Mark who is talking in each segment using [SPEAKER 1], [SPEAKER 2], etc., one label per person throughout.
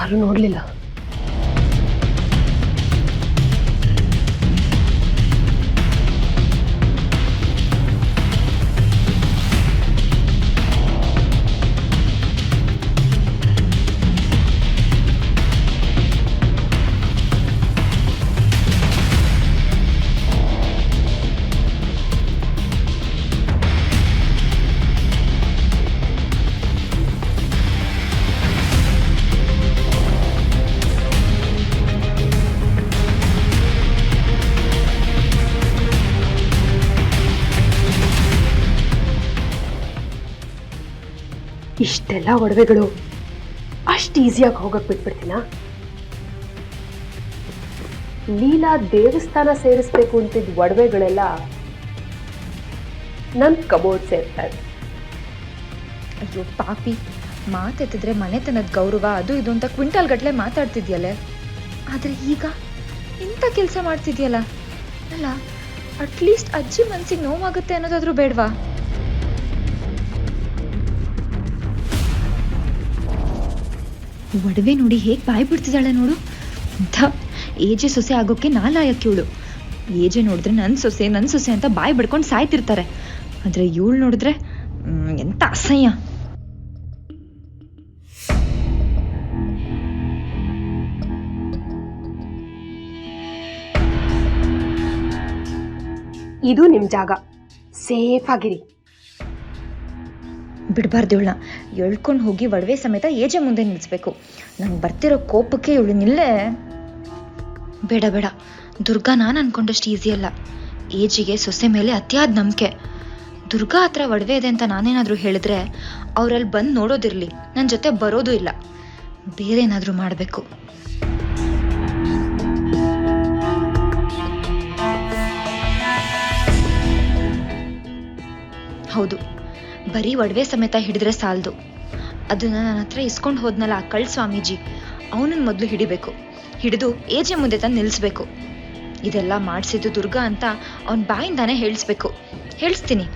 [SPEAKER 1] ಯಾರು ನೋಡ್ಲಿಲ್ಲ. ಇಷ್ಟೆಲ್ಲ ಒಡವೆಗಳು ಅಷ್ಟು ಈಸಿಯಾಗಿ ಹೋಗಕ್ ಬಿಟ್ಬಿಡ್ತೀನ? ಲೀಲಾ ದೇವಸ್ಥಾನ ಸೇರಿಸ್ಬೇಕು ಅಂತಿದ್ದ ಒಡವೆಗಳೆಲ್ಲ ನನ್ ಕಬೋರ್ಡ್ ಸೇರ್ತಾ ಇದೆ.
[SPEAKER 2] ಅಯ್ಯೋ ಪಾಪಿ, ಮಾತೆತ್ತಿದ್ರೆ ಮನೆತನದ ಗೌರವ ಅದು ಇದು ಅಂತ ಕ್ವಿಂಟಲ್ ಗಟ್ಲೆ ಮಾತಾಡ್ತಿದ್ಯಲ್ಲೇ. ಆದ್ರೆ ಈಗ ಇಂಥ ಕೆಲಸ ಮಾಡ್ತಿದ್ಯಲ್ಲ. ಅಲ್ಲ, ಅಟ್ಲೀಸ್ಟ್ ಅಜ್ಜಿ ಮನ್ಸಿಗೆ ನೋವಾಗುತ್ತೆ ಅನ್ನೋದಾದ್ರೂ ಬೇಡವಾ? ಒಡವೆ ನೋಡಿ ಹೇಗೆ ಬಾಯಿ ಬಿಡ್ತಿದ್ದಾಳೆ ನೋಡು. ಇಂಥ ಏಜೆ ಸೊಸೆ ಆಗೋಕ್ಕೆ ನಾಲಾಯಕ್ಕೆ. ಏಜೆ ನೋಡಿದ್ರೆ ನನ್ನ ಸೊಸೆ ಅಂತ ಬಾಯಿ ಬಿಡ್ಕೊಂಡು ಸಾಯ್ತಿರ್ತಾರೆ. ಆದರೆ ಇವಳು ನೋಡಿದ್ರೆ ಎಂಥ ಅಸಹ್ಯ.
[SPEAKER 1] ಇದು ನಿಮ್ ಜಾಗ, ಸೇಫ್ ಆಗಿರಿ.
[SPEAKER 2] ಬಿಡಬಾರ್ದು ಇವಳನ್ನ. ಎಳ್ಕೊಂಡು ಹೋಗಿ ಒಡವೆ ಸಮೇತ ಏಜೆ ಮುಂದೆ ನಿಲ್ಲಿಸ್ಬೇಕು. ನಂಗೆ ಬರ್ತಿರೋ ಕೋಪಕ್ಕೆ ಇವಳು ನಿಲ್ಲೇ. ಬೇಡ ಬೇಡ, ದುರ್ಗಾ ನಾನು ಅನ್ಕೊಂಡಷ್ಟು ಈಸಿ ಅಲ್ಲ. ಏಜಿಗೆ ಸೊಸೆ ಮೇಲೆ ಅತಿಯಾದ ನಂಬಿಕೆ. ದುರ್ಗಾ ಹತ್ರ ಒಡವೆ ಇದೆ ಅಂತ ನಾನೇನಾದರೂ ಹೇಳಿದ್ರೆ ಅವರಲ್ಲಿ ಬಂದು ನೋಡೋದಿರಲಿ, ನನ್ನ ಜೊತೆ ಬರೋದು ಇಲ್ಲ. ಬೇರೆ ಏನಾದರೂ ಮಾಡಬೇಕು. ಹೌದು, ಬರೀ ಒಡವೆ ಸಮೇತ ಹಿಡಿದ್ರೆ ಸಾಲದು. ಅದನ್ನ ನನ್ನ ಹತ್ರ ಇಸ್ಕೊಂಡು ಹೋದ್ನಲ್ಲ ಆ ಕಳ್ ಸ್ವಾಮೀಜಿ, ಅವನನ್ನ ಮೊದಲು ಹಿಡಿಬೇಕು. ಹಿಡಿದು ಏಜೆ ಮುಂದೆ ತಂದು ನಿಲ್ಲಿಸ್ಬೇಕು. ಇದೆಲ್ಲ ಮಾಡಿಸಿದ್ದು ದುರ್ಗಾ ಅಂತ ಅವನ ಬಾಯಿಂದಾನೆ ಹೇಳಿಸ್ಬೇಕು. ಹೇಳಿಸ್ತೀನಿ.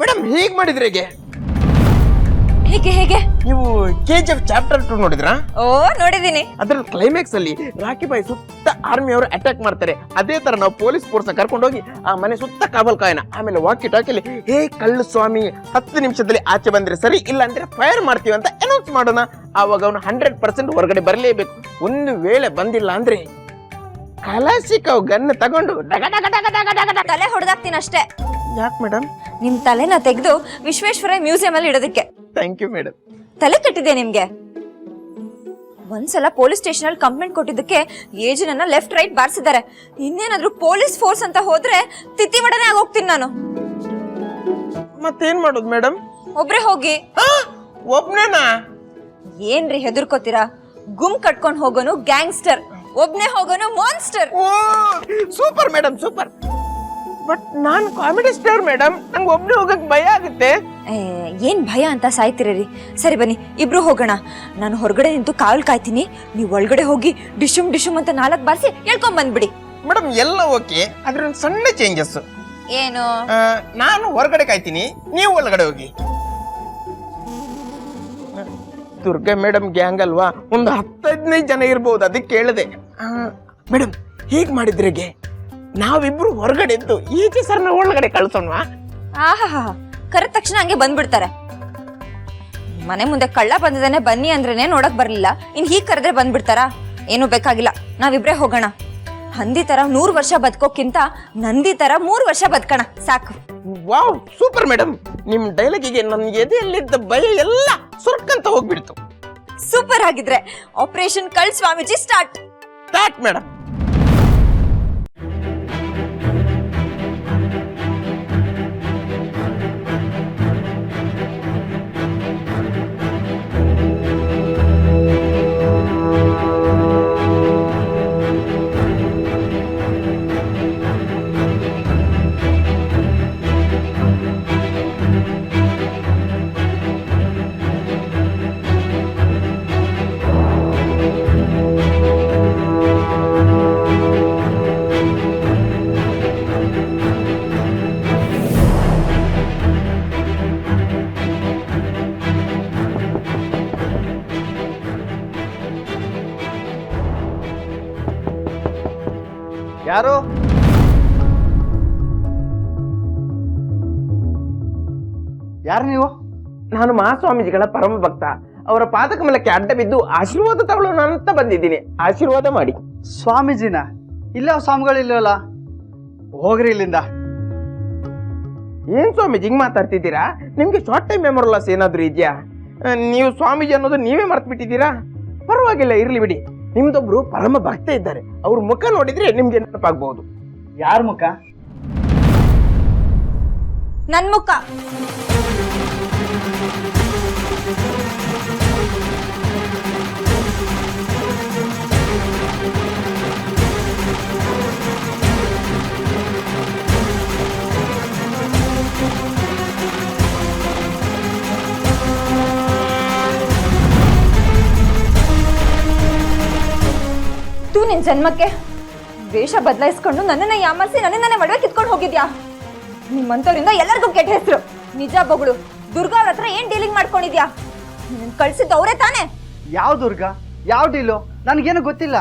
[SPEAKER 3] ಮೇಡಮ್, ಹೇಗೆ ಮಾಡಿದ್ರೆ
[SPEAKER 2] ಹೇಗೆ
[SPEAKER 3] ನೀವು KGF ಚಾಪ್ಟರ್ 2 ನೋಡಿದ್ರಾ?
[SPEAKER 2] ಓ, ನೋಡಿದೀನಿ.
[SPEAKER 3] ಅದ್ರಲ್ಲಿ ಕ್ಲೈಮ್ಯಾಕ್ಸ್ ಅಲ್ಲಿ ರಾಕಿ ಬಾಯಿ ಸುತ್ತ ಆರ್ಮಿ ಅವರು ಅಟ್ಯಾಕ್ ಮಾಡ್ತಾರೆ. ಅದೇ ತರ ನಾವು ಪೊಲೀಸ್ ಫೋರ್ಸ್ ಕರ್ಕೊಂಡೋಗಿ ಆ ಮನೆ ಸುತ್ತ ಕಾವಲ್ ಕಾಯನ. ಆಮೇಲೆ ವಾಕಿ ಟಾಕಿಲಿ ಹೇ ಕಳ್ಳು ಸ್ವಾಮಿ, 10 ನಿಮಿಷದಲ್ಲಿ ಆಚೆ ಬಂದ್ರೆ ಸರಿ, ಇಲ್ಲ ಅಂದ್ರೆ ಫೈರ್ ಮಾಡ್ತೀವಿ ಅಂತ ಅನೌನ್ಸ್ ಮಾಡೋಣ. ಆವಾಗ ಅವನು 100% ಹೊರಗಡೆ ಬರಲೇಬೇಕು. ಒಂದು ವೇಳೆ ಬಂದಿಲ್ಲ ಅಂದ್ರೆ ಕಲಾಸಿಕ್ ಗನ್ ತಗೊಂಡು
[SPEAKER 2] ತಲೆ ಹೊಡೆದಾಕ್ತೀನಿ ಅಷ್ಟೇ.
[SPEAKER 3] ಯಾಕೆ ಮೇಡಮ್?
[SPEAKER 2] ನಿಮ್ ತಲೆನ ತೆಗೆದು ವಿಶ್ವೇಶ್ವರಯ್ಯ ಮ್ಯೂಸಿಯಂ ಅಲ್ಲಿ ಇಡೋದಕ್ಕೆ.
[SPEAKER 3] Thank you madam.
[SPEAKER 2] ತಲೆ ಕಟ್ಟಿದೆ ನಿಮ್ಗೆ. ಒಂದ್ಸಲ ಪೊಲೀಸ್ ಸ್ಟೇಷನ್ ಅಲ್ಲಿ ಕಂಪ್ಲೇಂಟ್ ಕೊಟ್ಟಿದ್ದಕ್ಕೆ ಏಜನನ್ನ ಲೆಫ್ಟ್ ರೈಟ್ ಬಾರಿಸಿದ್ದಾರೆ. ಇನ್ನೇನಾದ್ರೂ ಪೊಲೀಸ್ ಫೋರ್ಸ್ ಅಂತ ಹೋದ್ರೆ ತಿತ್ತಿವಡನೆ ಆಗೋಗ್ತೀನಿ ನಾನು.
[SPEAKER 3] ಮತ್ತೇನ್ ಮಾಡೋದು ಮೇಡಮ್?
[SPEAKER 2] ಒಬ್ರೇ ಹೋಗಿ.
[SPEAKER 3] ಒಬ್ನೇನಾ?
[SPEAKER 2] ಏನ್ರಿ ಹೆದರ್ಕೋತೀರಾ? ಗುಮ್ ಕಟ್ಕೊಂಡ್ ಹೋಗೋನು ಗ್ಯಾಂಗ್ಸ್ಟರ್, ಒಬ್ನೇ ಹೋಗೋನು ಮಾನ್ಸ್ಟರ್.
[SPEAKER 3] ಓ ಸೂಪರ್ ಮೇಡಮ್, ಸೂಪರ್. ಬಟ್ ನಾನ್ ಕಾಮಿಡಿ ಸ್ಟಾರ್ ಮೇಡಮ್, ನಂಗೆ ಒಬ್ನೇ ಹೋಗಕ್ ಭಯ ಆಗುತ್ತೆ.
[SPEAKER 2] ಏನ್ ಭಯ ಅಂತ ಸಾಯ್ತಿರಿ. ಸರಿ ಬನ್ನಿ, ಇಬ್ರು ಹೋಗೋಣ. ನಾನು ಹೊರಗಡೆ ನಿಂತು ಕಾವಲ್ ಕಾಯ್ತೀನಿ, ನೀವು ಒಳಗಡೆ ಹೋಗಿ ಡಿಶುಮ್ ಡಿಶುಮ್ ಅಂತ 4 ಬಾರಿಸಿ ಹೇಳ್ಕೊಂಡ್ ಬಂದ್ಬಿಡಿ.
[SPEAKER 3] ಮೇಡಮ್ ಎಲ್ಲ ಓಕೆ, ಆದ್ರೆ ಒಂದು ಸಣ್ಣ ಚೇಂಜಸ್.
[SPEAKER 2] ಏನು?
[SPEAKER 3] ನಾನು ಹೊರಗಡೆ ಕಾಯ್ತೀನಿ, ನೀವು ಒಳಗಡೆ ಹೋಗಿ. ದುರ್ಗಾ ಮೇಡಮ್ ಗ್ಯಾಂಗ್ ಅಲ್ವಾ, ಒಂದು 10-15 ಜನ ಇರ್ಬೋದು, ಅದಕ್ಕೆ ಕೇಳಿದೆ. ಮೇಡಮ್, ಹೀಗ್ ಮಾಡಿದ್ರೆಗೆ ನಾವಿಬ್ರು ಹೊರಗಡೆ ಇದ್ದು ಈಚೆ ಸರ್ನ ಒಳಗಡೆ ಕಳ್ಸೋಣವಾ?
[SPEAKER 2] ಆಹಾ, ಕರೆದ ತಕ್ಷಣ ಹಂಗೆ ಬಂದ್ಬಿಡ್ತಾರೆ. ಮನೆ ಮುಂದೆ ಕಳ್ಳ ಬಂದಿದ್ದಾನೆ ಬನ್ನಿ ಅಂದ್ರೇನೆ ನೋಡಕ್ ಬರ್ಲಿಲ್ಲ, ಇನ್ ಹೀಗ್ ಕರೆದ್ರೆ ಬಂದ್ಬಿಡ್ತಾರಾ? ಏನು ಬೇಕಾಗಿಲ್ಲ, ನಾವಿಬ್ರೇ ಹೋಗೋಣ. ಹಂದಿ ತರ 100 ವರ್ಷ ಬದುಕೋಕ್ಕಿಂತ ನಂದಿ ತರ 3 ವರ್ಷ ಬದುಕೋಣ ಸಾಕು.
[SPEAKER 3] Wow, super madam. ನಿಮ್ ಡೈಲಾಗಿಗೆ ನನ್ನ ಎದೆಯಲ್ಲಿದ್ದ ಭಯ ಎಲ್ಲ ಸುರ್ಕಂತ ಹೋಗ್ಬಿಡ್ತು.
[SPEAKER 2] ಸೂಪರ್ ಆಗಿದ್ರೆ ಆಪರೇಷನ್ ಕಳ್ ಸ್ವಾಮೀಜಿ ಸ್ಟಾರ್ಟ್
[SPEAKER 3] ಮೇಡಮ್.
[SPEAKER 4] ಯಾರು? ಯಾರು ನೀವು?
[SPEAKER 3] ನಾನು ಮಹಾಸ್ವಾಮೀಜಿಗಳ ಪರಮ ಭಕ್ತ. ಅವರ ಪಾದಕಮಲಕ್ಕೆ ಅಡ್ಡ ಬಿದ್ದು ಆಶೀರ್ವಾದ ತಗೊಳ್ಳೋಣ ಅಂತ ಬಂದಿದ್ದೀನಿ. ಆಶೀರ್ವಾದ ಮಾಡಿ.
[SPEAKER 4] ಸ್ವಾಮೀಜಿನ? ಇಲ್ಲ ಸ್ವಾಮಿಗಳಿಲ್ಲವಲ್ಲ, ಹೋಗ್ರಿ ಇಲ್ಲಿಂದ.
[SPEAKER 3] ಏನ್ ಸ್ವಾಮೀಜಿ ಹಿಂಗ್ ಮಾತಾಡ್ತಿದ್ದೀರಾ? ನಿಮ್ಗೆ ಶಾರ್ಟ್ ಟೈಮ್ ಮೆಮೊರಿ ಲಾಸ್ ಏನಾದ್ರು ಇದೆಯಾ? ನೀವು ಸ್ವಾಮೀಜಿ ಅನ್ನೋದು ನೀವೇ ಮರ್ತು ಬಿಟ್ಟಿದ್ದೀರಾ? ಪರವಾಗಿಲ್ಲ, ಇರ್ಲಿ ಬಿಡಿ. ನಿಮ್ದೊಬ್ರು ಪರಮ ಭಕ್ತ ಇದ್ದಾರೆ, ಅವ್ರ ಮುಖ ನೋಡಿದ್ರೆ ನಿಮ್ಗೆ ನೆನಪಾಗ್ಬಹುದು.
[SPEAKER 4] ಯಾರ ಮುಖ?
[SPEAKER 2] ನನ್ ಮುಖ. ನಿನ್ ಜನ್ಮಕ್ಕೆ ವೇಷ ಬದಲಾಯಿಸ್ಕೊಂಡು ನನ್ನನ್ನ ಯಾಮರ್ಸಿ ನನ್ನನ್ನೇ ಒಡವೆ ಕಿತ್ಕೊಂಡು ಹೋಗಿದ್ಯಾ? ನಿಮ್ಮಂತವ್ರಿಂದ ಎಲ್ಲರಿಗೂ ಕೆಟ್ಟ ಹೆಸರು. ನಿಜ ಬೊಗಳು, ದುರ್ಗಾ ಅವ್ರ ಹತ್ರ ಏನ್ ಡೀಲಿಂಗ್ ಮಾಡ್ಕೊಂಡಿದ್ಯಾ? ನಿನ್ ಕಳ್ಸಿದ್ದು ಅವರೇ ತಾನೇ?
[SPEAKER 4] ಯಾವ ದುರ್ಗಾ? ಯಾವ ಡೀಲು? ನನ್ಗೇನು ಗೊತ್ತಿಲ್ಲ.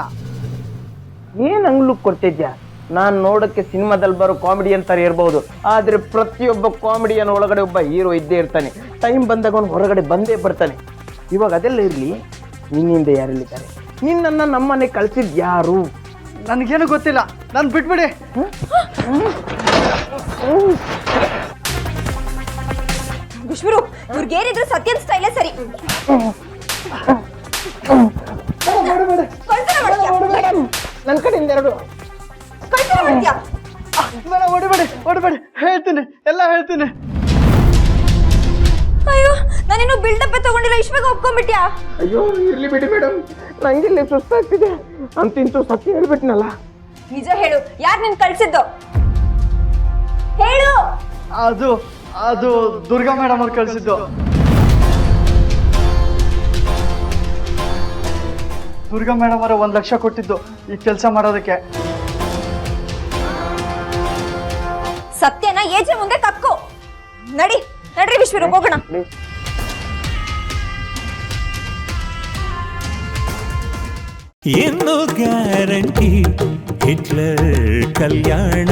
[SPEAKER 3] ಏನ್ ಹಂಗ್ ಲುಕ್ ಕೊಡ್ತಿದ್ಯಾ? ನಾನ್ ನೋಡಕ್ಕೆ ಸಿನಿಮಾದಲ್ಲಿ ಬರೋ ಕಾಮಿಡಿಯನ್ ತರ ಇರ್ಬಹುದು, ಆದ್ರೆ ಪ್ರತಿಯೊಬ್ಬ ಕಾಮಿಡಿಯನ್ ಒಳಗಡೆ ಒಬ್ಬ ಹೀರೋ ಇದ್ದೇ ಇರ್ತಾನೆ. ಟೈಮ್ ಬಂದಾಗ ಅವ್ನು ಹೊರಗಡೆ ಬಂದೇ ಬರ್ತಾನೆ. ಇವಾಗ ಅದೆಲ್ಲ ಇರ್ಲಿ, ನಿನ್ನಿಂದ ಯಾರಿಲ್ಲಿದ್ದಾರೆ? ನಿನ್ನನ್ನ ನಮ್ಮನೆ ಕಳ್ಸಿದ್ ಯಾರು?
[SPEAKER 4] ನನ್ಗೇನು ಗೊತ್ತಿಲ್ಲ, ನನ್ ಬಿಟ್ಬಿಡಿ.
[SPEAKER 2] ವಿಶ್ವರು, ಇವ್ರಿಗೇನಿದ್ರು ಸತ್ಯನ್ ಸ್ಟೈಲೇ ಸರಿ.
[SPEAKER 3] ನನ್ ಕಡೆಯಿಂದ ಎರಡು
[SPEAKER 4] ಹೊಡಿಬೇಡಿ, ಹೇಳ್ತೀನಿ, ಎಲ್ಲ ಹೇಳ್ತೀನಿ.
[SPEAKER 2] ಅಯ್ಯೋ, ನಾನೇನು ಬಿಲ್ಡಪ್ ತಗೊಂಡಿಲ್ಲ, ಇಷ್ಟ ಬೇಗ ಒಪ್ಕೊಂಡ್ಬಿಟ್ಯಾ?
[SPEAKER 3] ಅಯ್ಯೋ ಇರ್ಲಿ ಬಿಡಿ ಮೇಡಮ್, ನಂಗಿಲ್ಲಿ ಸುಸ್ತಾಗ್ತಿದೆ. ಅಂತಿಂತೂ ಸತ್ಯ ಹೇಳ್ಬಿಟ್ನಲ್ಲ.
[SPEAKER 2] ನಿಜ ಹೇಳು, ಯಾರು ನಿನ್ ಕಳ್ಸಿದ್ದು? ಹೇಳು.
[SPEAKER 4] ಅದು ದುರ್ಗಾ ಮೇಡಮ್ ಅವ್ರು ಕಳ್ಸಿದ್ದು. ದುರ್ಗಾ ಮೇಡಮ್ ಅವರ 1 ಲಕ್ಷ ಕೊಟ್ಟಿದ್ದು ಈ ಕೆಲಸ ಮಾಡೋದಕ್ಕೆ.
[SPEAKER 2] ಸತ್ಯನ ಏಜೆ ಮುಂದೆ ಕಕ್ಕು. ನಡ್ರಿ ವಿಶ್ವರು, ಹೋಗೋಣ.
[SPEAKER 5] ಏನು ಗ್ಯಾರಂಟಿ ಹಿಟ್ಲರ್ ಕಲ್ಯಾಣ